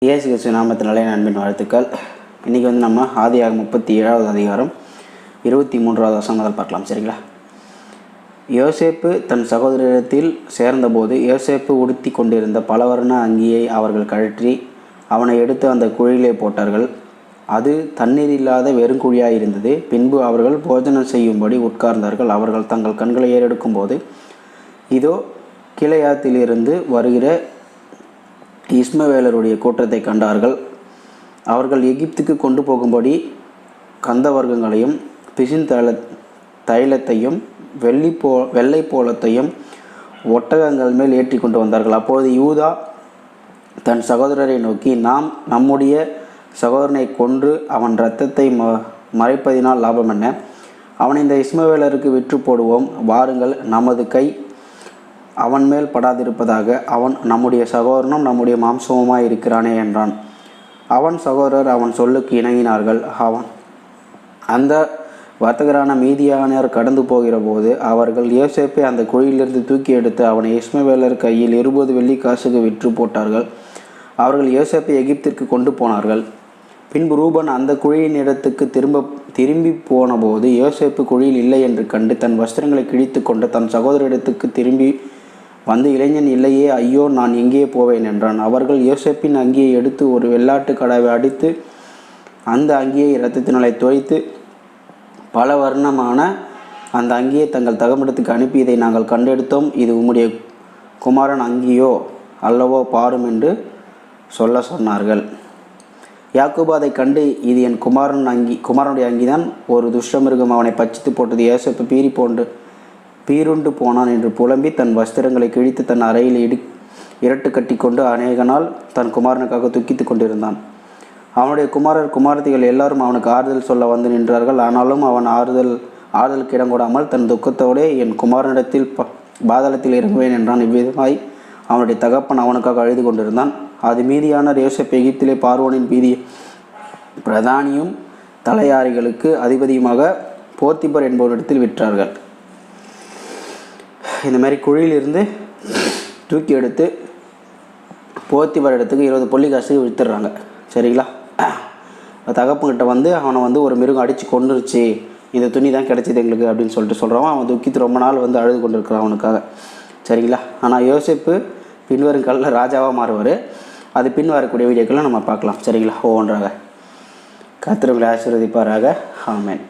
இயேசு கிறிஸ்து நாமத்தினாலே அன்பின் வாழ்த்துக்கள். இன்றைக்கி வந்து நம்ம ஆதியாகமம் 37வது அதிகாரம் 23வது வசனம் முதல் பார்க்கலாம். சரிங்களா? யோசேப்பு தன் சகோதரத்தில் சேர்ந்தபோது யோசேப்பு உடுத்தி கொண்டிருந்த பலவர்ண அங்கியை அவர்கள் கழற்றி அவனை எடுத்து அந்த குழியிலே போட்டார்கள். அது தண்ணீர் இல்லாத வெறுங்குழியாய் இருந்தது. பின்பு அவர்கள் போஜனம் செய்யும்படி உட்கார்ந்தார்கள். அவர்கள் தங்கள் கண்களை ஏறெடுக்கும் போது இதோ கிளையாத்திலிருந்து வருகிற இஸ்மவேலருடைய கூட்டத்தை கண்டார்கள். அவர்கள் எகிப்துக்கு கொண்டு போகும்படி கந்தவர்க்கங்களையும் பிசின் தைலத்தையும் வெள்ளை போலத்தையும் ஒட்டகங்கள் மேல் ஏற்றி கொண்டு வந்தார்கள். அப்பொழுது யூதா தன் சகோதரரை நோக்கி, நாம் நம்முடைய சகோதரனை கொன்று அவன் இரத்தத்தை மறைப்பதினால் லாபம் என்ன? அவனை இந்த இஸ்மவேலருக்கு விற்று போடுவோம். வாருங்கள், நமது கை அவன் மேல் படாதிருப்பதாக. அவன் நம்முடைய சகோதரனும் நம்முடைய மாம்சமுமாய் இருக்கிறானே என்றான். அவன் சகோதரர் அவன் சொல்லுக்கு இணங்கினார்கள். அந்த வர்த்தகரான மீதியானர் கடந்து போகிற போது அவர்கள் யோசேப்பை அந்த குழியிலிருந்து தூக்கி எடுத்து அவனை இஸ்மவேலர் கையில் 20 வெள்ளிக்காசுக்கு விற்று போட்டார்கள். அவர்கள் யோசேப்பை எகிப்திற்கு கொண்டு போனார்கள். பின்பு ரூபன் அந்த குழியின் இடத்துக்கு திரும்பி போன போது யோசேப்பு குழியில் இல்லை என்று கண்டு தன் வஸ்திரங்களை கிழித்து கொண்டு தன் சகோதரிடத்துக்கு திரும்பி வந்து, இளைஞன் இல்லையே, ஐயோ, நான் எங்கே போவேன் என்றான். அவர்கள் யோசேப்பின் அங்கியை எடுத்து ஒரு வெள்ளாட்டு கடாவை அடித்து அந்த அங்கியை இரத்தத்தினாலே துவைத்து பல வர்ணமான அந்த அங்கியை தங்கள் தகமிடத்துக்கு அனுப்பி, இதை நாங்கள் கண்டெடுத்தோம், இது உம்முடைய குமாரன் அங்கியோ அல்லவோ, பாரும் என்று சொன்னார்கள். யாக்கோபு அதை கண்டு, இது என் குமாரனுடைய அங்கிதான். ஒரு துஷ்டமிருகம் அவனை பச்சித்து போட்டது. யோசேப்பு பீருண்டு போனான் என்று புலம்பி தன் வஸ்திரங்களை கிழித்து தன் அறையில் இரட்டு கட்டி கொண்டு அநேக நாள் தன் குமாரனுக்காக துக்கித்து கொண்டிருந்தான். அவனுடைய குமாரத்திகள் எல்லாரும் அவனுக்கு ஆறுதல் சொல்ல வந்து நின்றார்கள். ஆனாலும் அவன் ஆறுதலுக்கு இடம் கூடாமல் தன் துக்கத்தோடே என் குமாரனிடத்தில் பாதாளத்தில் இறங்குவேன் என்றான். இவ்விதமாய் அவனுடைய தகப்பன் அவனுக்காக அழுது கொண்டிருந்தான். அது மீதியானர் யோசேப்பு எகிப்திலே பார்வோனின் பிரதானியும் தலையாரிகளுக்கு அதிபதியுமாக போத்திபர் என்பவரிடத்தில் விற்றார்கள். இந்த மாதிரி குழியிலிருந்து தூக்கி எடுத்து போத்திபர் இடத்துக்கு 20 பொல்லிக்காசுக்கு விற்றுறாங்க. சரிங்களா? தகப்பங்கிட்ட வந்து அவனை வந்து ஒரு மிருகம் அடித்து கொண்டுருச்சு, இந்த துணி தான் கிடச்சிது எங்களுக்கு அப்படின்னு சொல்கிறான். அவன் துக்கித்து ரொம்ப நாள் வந்து அழுது கொண்டு இருக்கிறான் அவனுக்காக. சரிங்களா? ஆனால் யோசேப்பு பின்வரும் காலில் ராஜாவாக மாறுவார். அது பின் வரக்கூடிய வீடியோக்களை நம்ம பார்க்கலாம். சரிங்களா? ஒவ்வொன்றாக. கர்த்தர் உங்களை ஆசீர்வதிப்பாராக. ஆமென்.